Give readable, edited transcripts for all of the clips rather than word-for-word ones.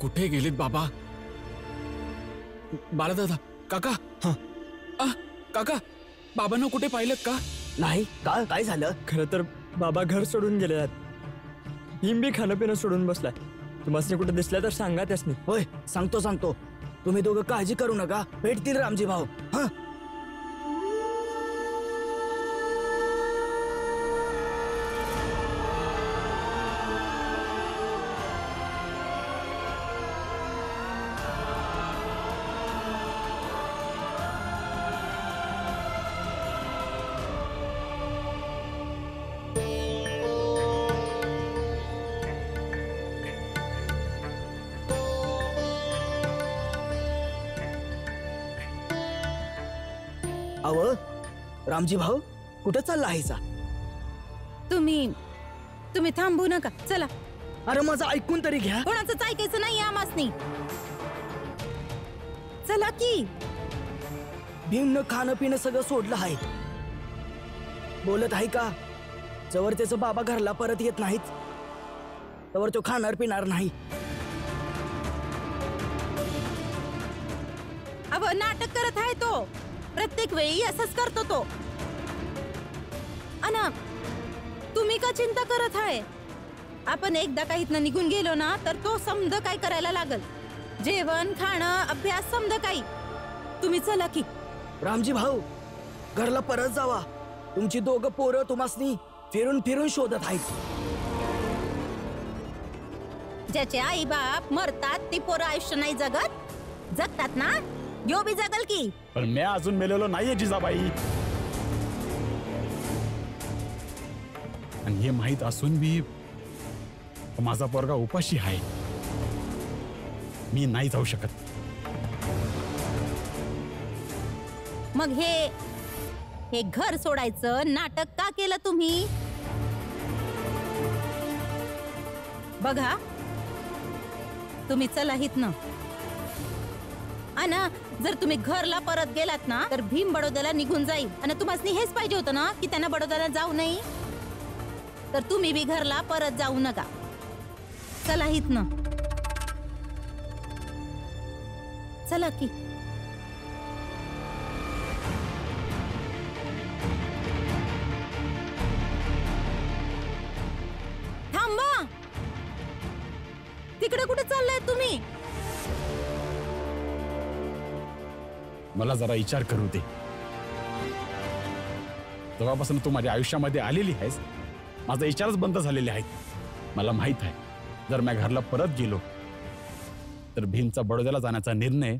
कुठे गेलेत बाबा? बाळादादा, काका. काका, बाबांना कुठे पाहिलं का? नाही. काय झालं? खरं तर बाबा घर सोडून गेले आहेत. हिंबी खाणं पिणं सोडून बसलाय. तुम्हाला कुठे दिसल्या तर सांगा त्यासनी. होय, सांगतो. तुम्ही दोघं काळजी करू नका, भेटतील रामजी भाऊ. हा. अव रामजी भाऊ, कुठं चालला आहेसा? तुम्ही थांबू नका, चला. अरे माझं ऐकून तरी घ्या. कोणाचंच ऐकायचं नाही आमासनी. चला की. भीमनं खाणं पिणं सगळं सोडलं आहे. बोलत आहे का? जवळ त्याचं बाबा घरला परत येत नाहीत तवर तो खाणार पिणार नाही. अव नाटक करत आहे तो. प्रत्येक वेळी असंच करतो तो. अना तुम्ही का चिंता करत आहे? आपण एकदा काहीतनं निघून गेलो ना तर तो समज काय करायला लागल. जेवण खाणं अभ्यास समज काही. तुम्ही चला की. रामजी भाऊ, घरला परत जावा. तुमची दोघं पोरं तुम्हासनी फिरून फिरून शोधत आहेत. ज्याचे आई बाप मरतात ती पोरं आयुष्य नाही जगतात ना. यो बी जगल की. पण मी अजून मेलेलो नाहीये जिजाबाई. आणि हे माहित असून बी माझा पोरगा उपाशी आहे. मी नाही जाऊ शकत. मग हे घर सोडायचं नाटक का केलं तुम्ही? बघा, तुम्ही चला हितनं. अना जर तुम्ही घरला परत गेलात ना तर भीम बडोद्याला निघून जाईल. आणि तुम्हाला हेच पाहिजे होतं ना की त्यांना बडोद्याला जाऊ नये. तर तुम्ही बी घरला परत जाऊ नका. चला हितनं. चला की. थांबा. तिकडे कुठे चाललाय तुम्ही? मला जरा विचार करू दे. जेव्हापासून तू माझ्या आयुष्यामध्ये आलेली आहेस माझा विचारच बंद झालेले आहेत. मला माहित आहे जर मी घरला परत गेलो तर भीमचा बडोद्याला जाण्याचा निर्णय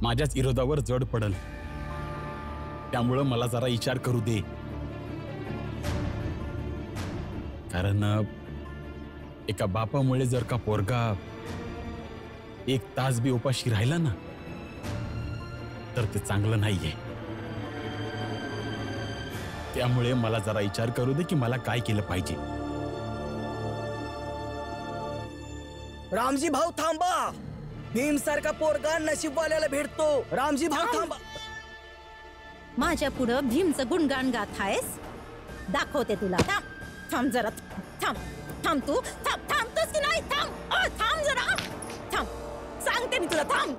माझ्याच विरोधावर जड पडल. त्यामुळं मला जरा विचार करू दे. कारण एका बापामुळे जर का पोरगा एक तास बी उपाशी राहिला ना तर ते चांगलं नाहीये. त्यामुळे मला जरा विचार करू दे की मला काय केलं पाहिजे. रामजी भाऊ थांबा. भीम सारखा पोरगा नशीबवाल्याला भेटतो. रामजी भाऊ थांबा. माझ्या पुढं भीमचं गुणगान गात आहेस. दाखवते तुला. थांब जरा. थांब तू. थांबतोस की नाही? थांब जरा. थांब, सांगते मी तुला. थांब.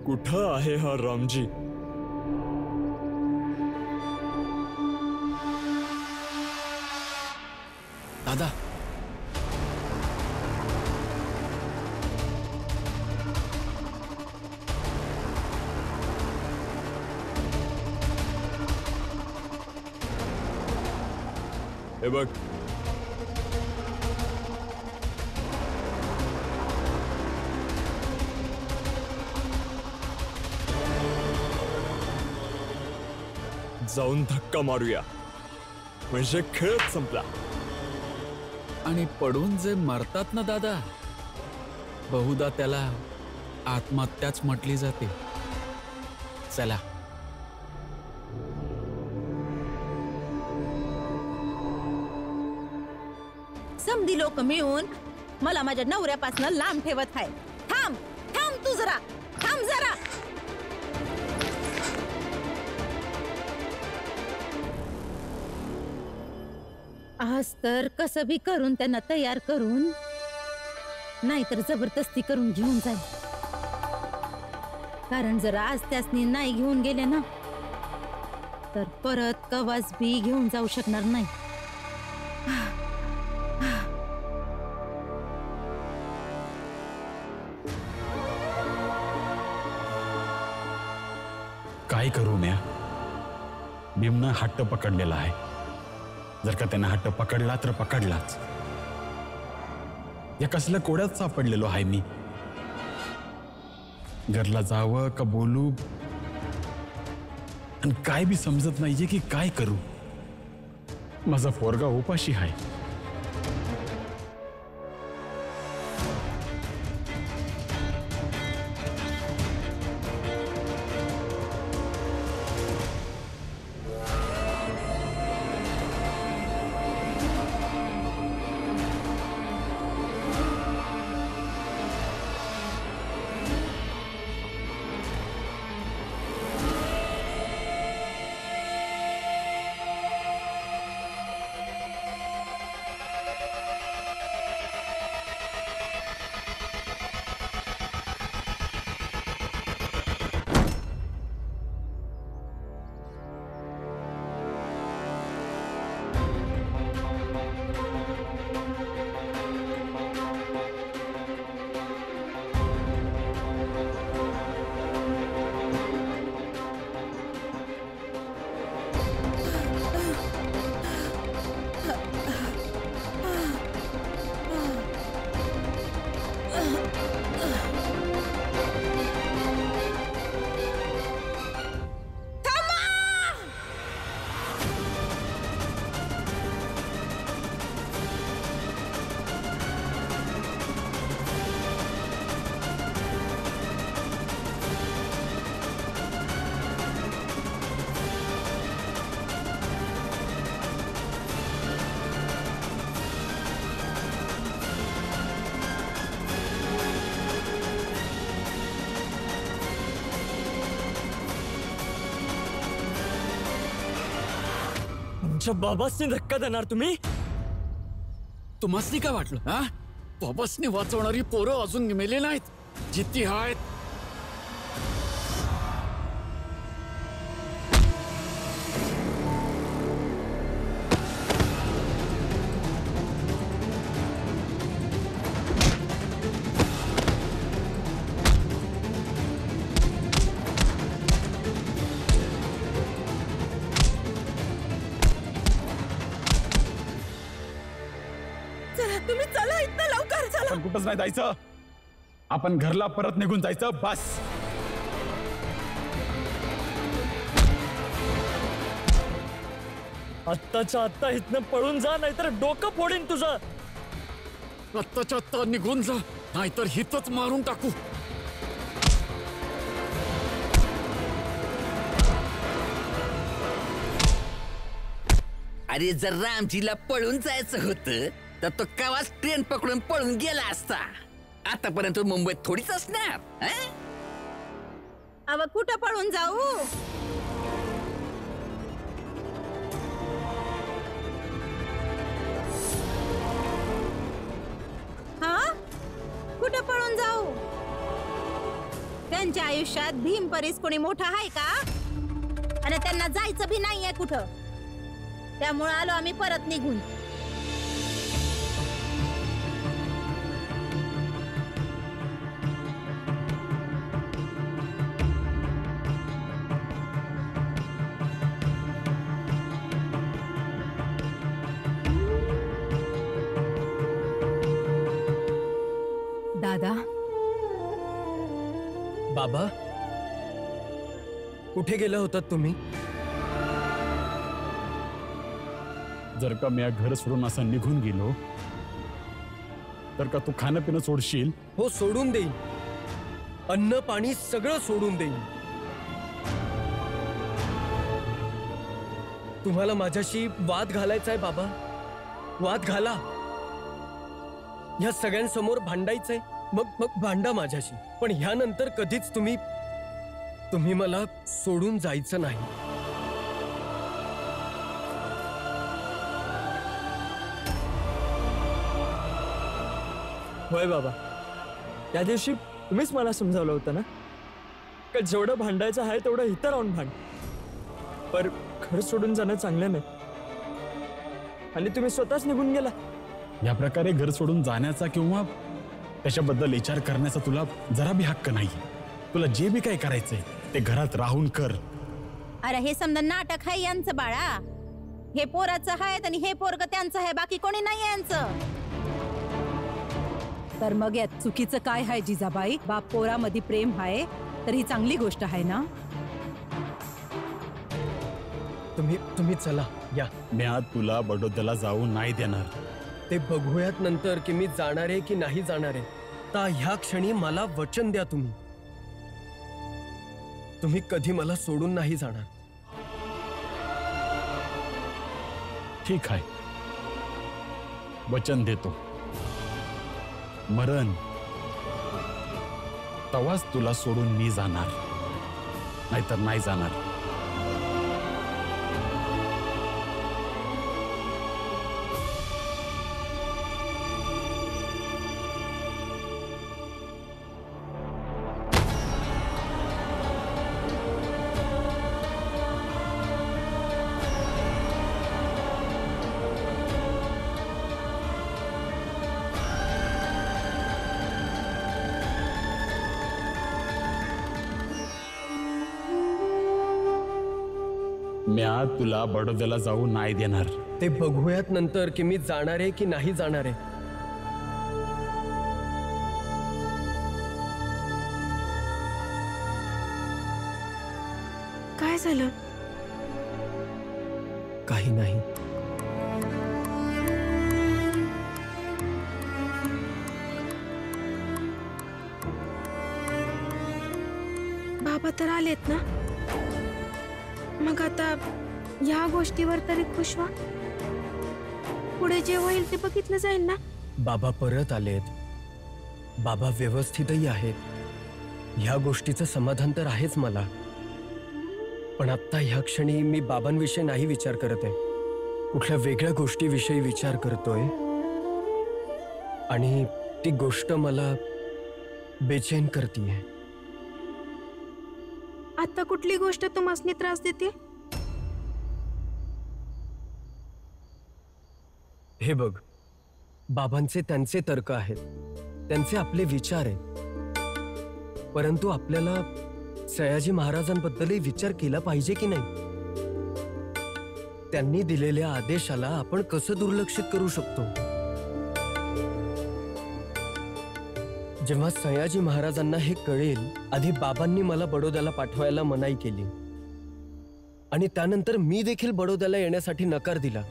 कुठं आहे हा रामजी? दादा, हे बघ, जाऊन धक्का मारूया म्हणजे खेळच संपला. आणि पडून जे मरतात ना दादा, बहुधा त्याला आत्महत्याच म्हटली जाते. चला. समधी लोक मिळून मला माझ्या नवऱ्यापासून लांब ठेवत आहे. थांब थांब तू जरा, थांब जरा. आज तर कसं बी करून त्यांना तयार करून, नाहीतर जबरदस्ती करून घेऊन जाईल. कारण जर आज त्यासनी नाही घेऊन गेले ना, तर परत कवाच बी घेऊन जाऊ शकणार नाही. काय करू म्या? भीमनं हट्ट पकडलेला आहे. जर का त्यानं हट्ट पकडला तर पकडलाच. या कसल्या कोड्यात सापडलेलो आहे मी. घरला जावं का बोलू, आणि काय बी समजत नाहीये की काय करू. माझा पोरगा उपाशी आहे. आमच्या बाबासनी धक्का देणार तुम्ही? तुम्हासनी काय वाटलं? हा, बाबासनी वाचवणारी पोरं अजून मेले नाहीत, जिती आहेत. तुम्ही चला इथनं लवकर, चला. पण कुठंच नाही जायचं. आपण घरला परत निघून जायचं, बस. आत्ताच्या आत्ता इथनं पळून जा, नाहीतर डोकं फोडीन तुझं. आत्ताच्या आत्ता निघून जा, नाहीतर हितच मारून टाकू. अरे जर रामजीला पळून जायचं होतं तर तो कवाच ट्रेन पकडून पळून गेला असता. आतापर्यंत मुंबईत थोडीच असणार. अव कुठं पळून जाऊ? हा, कुठं पळून जाऊ? त्यांच्या आयुष्यात भीम परीस कोणी मोठा आहे का? आणि त्यांना जायचं भी नाहीये कुठं. त्यामुळे आलो आम्ही परत निघून. दादा, बाबा, कुठे गेला होतात तुम्ही? जर का मी या घर सोडून असं निघून गेलो तर का तू खाणं पिणं सोडशील? हो, सोडून देईन. अन्न पाणी सगळं सोडून देईन. तुम्हाला माझ्याशी वाद घालायचाय बाबा, वाद घाला. या सगळ्यांसमोर भांडायचंय, मग भांडा माझ्याशी. पण ह्यानंतर कधीच तुम्ही मला सोडून जायचं नाही. होय बाबा, त्या दिवशी तुम्हीच मला समजावलं होतं ना का जेवढं भांडायचं आहे तेवढं इथं राहून भांड. पर घर सोडून जाणं चांगलं नाही आणि तुम्ही स्वतःच निघून गेला. या प्रकारे घर सोडून जाण्याचा किंवा त्याच्याबद्दल विचार करण्याचा तुला जरा बी हक्क नाही. तुला जे बी काय करायचंय ते घरात राहून कर. अरे हे समजा नाटक आहे यांचं बाळा. हे पोराचं आहे आणि हे पोरग त्यांचं आहे, बाकी कोणी नाही यांचं. तर मग यात चुकीचं काय आहे जिजाबाई? बाप पोरामध्ये प्रेम आहे तर ही चांगली गोष्ट आहे ना. तुम्ही चला या. मी आज तुला बडोद्याला जाऊ नाही देणार. ते बघूयात नंतर की मी जाणार आहे की नाही जाणार आहे. ता ह्या क्षणी मला वचन द्या तुम्ही कधी मला सोडून नाही जाणार. ठीक आहे, वचन देतो. मरण तवाच तुला सोडून मी जाणार, नाहीतर नाही जाणार. मी आज तुला बडोद्याला जाऊ नाही देणार. ते बघूयात नंतर की मी जाणार आहे की नाही जाणार आहे. काय झालं? काही नाही. बाबा तर आलेत ना, मग आता या गोष्टीवर तरी खुश व्हा. पुढे जे होईल ते बघितलं जाईल ना. बाबा परत आलेत, बाबा व्यवस्थितही आहेत. ह्या गोष्टीचं समाधान तर आहेच मला. पण आता ह्या क्षणी मी बाबांविषयी नाही विचार करत आहे, कुठल्या वेगळ्या गोष्टीविषयी विचार करतोय. आणि ती गोष्ट मला बेचैन करतीये. आता कुठली गोष्ट तुम्हाला त्रास देते? हे बघ, बाबांचे त्यांचे तर्क आहेत, त्यांचे आपले विचार आहेत. परंतु आपल्याला सयाजी महाराजांबद्दलही विचार केला पाहिजे की नाही? त्यांनी दिलेल्या आदेशाला आपण कसं दुर्लक्षित करू शकतो? जेव्हा सयाजी महाराजांना हे कळेल, आधी बाबांनी मला बडोद्याला पाठवायला मनाई केली आणि त्यानंतर मी देखील बडोद्याला येण्यासाठी नकार दिला,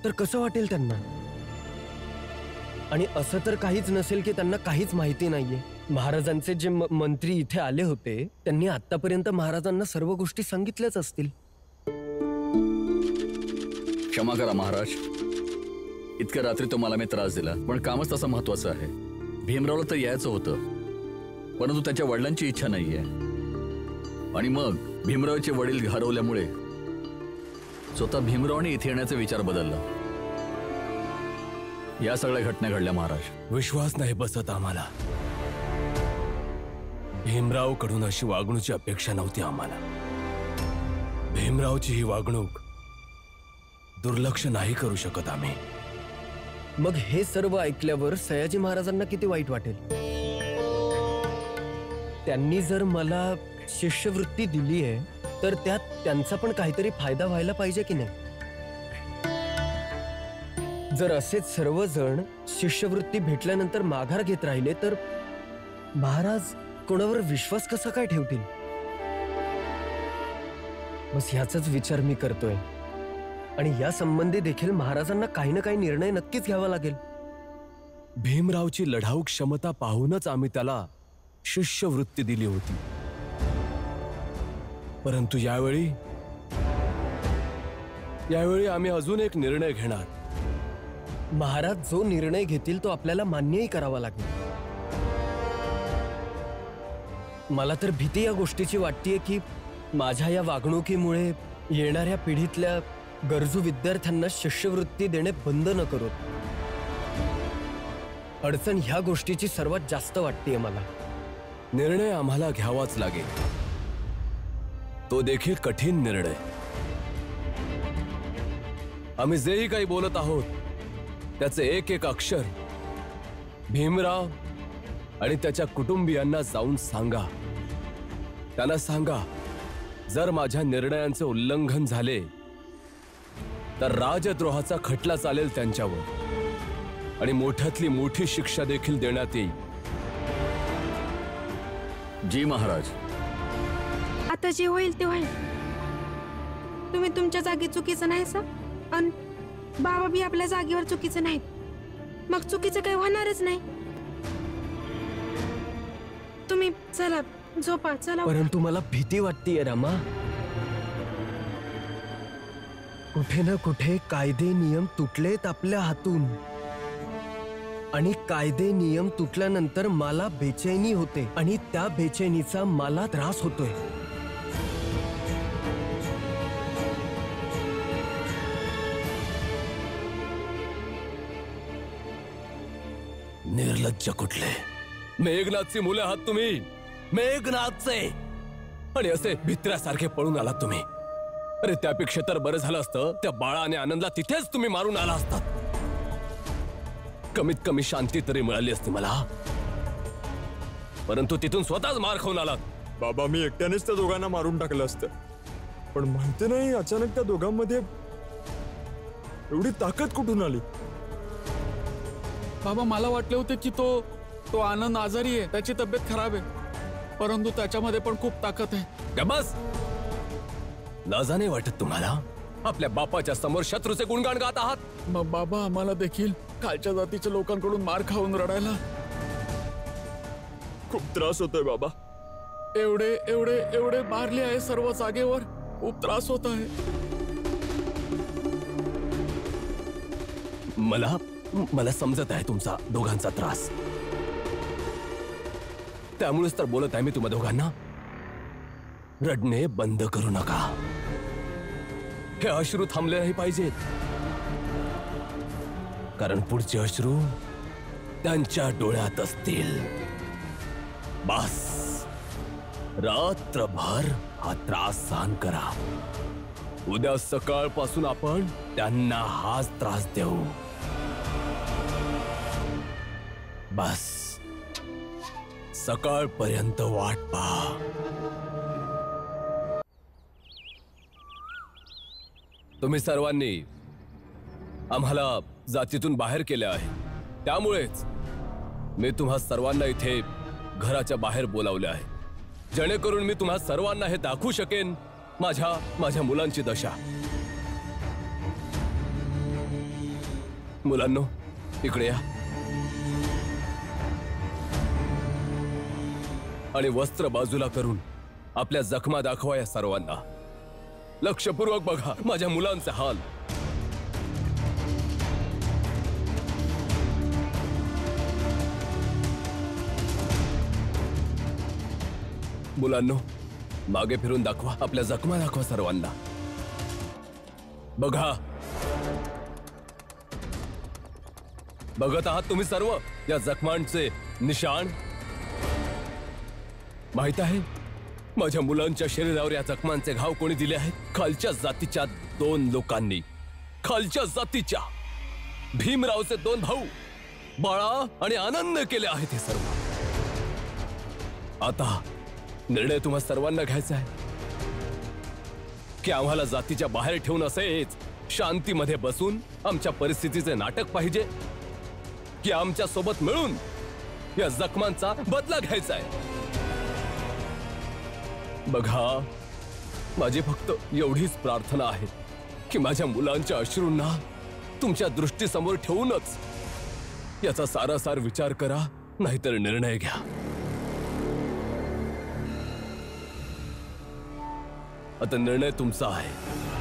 तर कसं वाटेल त्यांना? आणि असं तर काहीच नसेल की त्यांना काहीच माहिती नाहीये. महाराजांचे जे मंत्री इथे आले होते त्यांनी आतापर्यंत महाराजांना सर्व गोष्टी सांगितल्याच असतील. क्षमा करा महाराज, इतक्या रात्री तुम्हाला मी त्रास दिला, पण कामच तसं महत्वाचं आहे. भीमरावला तर यायचं होतं, परंतु त्याच्या वडिलांची इच्छा नाहीये. आणि मग भीमरावचे वडील हरवल्यामुळे स्वतः भीमरावने इथे येण्याचा विचार बदलला. या सगळ्या घटना घडल्या महाराज. विश्वास नाही बसत आम्हाला. भीमराव कडून अशी वागणूची अपेक्षा नव्हती आम्हाला. भीमरावची ही वागणूक दुर्लक्ष नाही करू शकत आम्ही. मग हे सर्व ऐकल्यावर सयाजी महाराजांना किती वाईट वाटेल. त्यांनी जर मला शिष्यवृत्ती दिली आहे तर त्यात त्यांचा पण काहीतरी फायदा व्हायला पाहिजे की नाही? जर असेच सर्वजण शिष्यवृत्ती भेटल्यानंतर माघार घेत राहिले तर महाराज कोणावर विश्वास कसा काय ठेवतील? बस ह्याचाच विचार मी करतोय. आणि या संबंधी देखील महाराजांना काही ना काही निर्णय नक्कीच घ्यावा लागेल. भीमरावची लढाऊ क्षमता पाहूनच आम्ही त्याला शिष्यवृत्ती दिली होती. परंतु यावेळी आम्ही अजून एक निर्णय घेणार. महाराज जो निर्णय घेतील तो आपल्याला मान्यही करावा लागेल. मला तर भीती या गोष्टीची वाटतेय की माझ्या या वागणुकीमुळे येणाऱ्या पिढीतल्या गरजू विद्यार्थ्यांना शिष्यवृत्ती देणे बंद न करू. अडचण ह्या गोष्टीची सर्वात जास्त वाटतेय मला. निर्णय आम्हाला घ्यावाच लागेल, तो देखील कठीण निर्णय. आम्ही जेही काही बोलत आहोत त्याचे एक एक अक्षर भीमराव आणि त्याच्या कुटुंबियांना जाऊन सांगा. त्यांना सांगा, जर माझ्या निर्णयांचे उल्लंघन झाले तर राजद्रोहाचा खटला चालेल त्यांच्यावर आणि मोठ्यातली मोठी शिक्षा देखील देण्यात येईल. जी महाराज. आता जे होईल ते होईल. तुम्ही तुमच्या जागी चुकीचं नाही सर, आणि बाबा बी आपल्या जागेवर चुकीचं नाहीत. मग चुकीचं काही होणारच नाही. तुम्ही चला झोपा. चला. परंतु मला भीती वाटतेय रामा. कुठे ना कुठे कायदे नियम तुटलेत आपल्या हातून, आणि कायदे नियम तुटल्यानंतर मला बेचैनी होते आणि त्या बेचैनीचा मला त्रास होतोय. निर्लज्ज कुठले. मेघनाथची मुले आहात तुम्ही, मेघनाथचे, आणि असे भित्र्यासारखे पळून आलात तुम्ही. अरे त्यापेक्षा तर बरं झालं असतं त्या बाळा आणि आनंदला तिथेच तुम्ही मारून आला असतात. कमीत कमी शांती तरी मिळाली असती मला. परंतु तिथून स्वतःच मार खाऊन आलात. बाबा, मी एकट्यानेच त्या दोघांना मारून टाकलं असतं, पण माहिती नाही अचानक त्या दोघांमध्ये एवढी ताकद कुठून आली. बाबा, मला वाटले होते की तो आनंद आजारी आहे, त्याची तब्येत खराब आहे, परंतु त्याच्यामध्ये पण खूप ताकद आहे. बस, लाजाने वाटत तुम्हाला? आपल्या बापाच्या समोर शत्रूचे गुणगान गात आहात. मग बाबा, आम्हाला देखील खालच्या जातीच्या लोकांकडून मार खाऊन रडायला खूप त्रास होतोय बाबा. एवढे एवढे एवढे मारले आहे सर्व जागेवर. खूप त्रास होत आहे. मला समजत आहे तुमचा दोघांचा त्रास. त्यामुळेच तर बोलत आहे मी तुम्हा दोघांना, रडणे बंद करू नका. हे अश्रू थांबले नाही पाहिजेत, कारण पुढचे अश्रू त्यांच्या डोळ्यात असतील. बस, रात्रभर हा त्रास सहन करा. उद्या सकाळपासून आपण त्यांना हाच त्रास देऊ. बस, सकाळपर्यंत वाट पहा. तुम्ही सर्वांनी आम्हाला जातीतून बाहेर केले आहे, त्यामुळेच मी तुम्हा सर्वांना इथे घराच्या बाहेर बोलावले आहे, जेणेकरून मी तुम्हा सर्वांना हे दाखवू शकेन माझ्या मुलांची दशा. मुलांनो, इकडे या आणि वस्त्र बाजूला करून आपल्या जखमा दाखवा या सर्वांना. लक्षपूर्वक बघा माझ्या मुलांचे हाल. मुलांनो, मागे फिरून दाखवा, आपल्या जखमा दाखवा सर्वांना. बघा, बघत आहात तुम्ही सर्व या जखमांचे निशाण? माहित आहे माझ्या मुलांच्या शरीरावर या जखमांचे घाव कोणी दिले आहेत? खालच्या जातीच्या 2 लोकांनी. खालच्या जातीच्या भीमरावचे 2 भाऊ बाळा आणि आनंद केले आहेत हे सर्व. आता निर्णय तुम्हा सर्वांना घ्यायचा आहे की आम्हाला जातीच्या बाहेर ठेवून असेच शांतीमध्ये बसून आमच्या परिस्थितीचे नाटक पाहिजे, की आमच्या सोबत मिळून या जखमांचा बदला घ्यायचा आहे. बघा, माझी फक्त एवढीच प्रार्थना आहे की माझ्या मुलांच्या अश्रूंना तुमच्या दृष्टीसमोर ठेवूनच याचा सारासार विचार करा, नाहीतर निर्णय घ्या. आता निर्णय तुमचा आहे.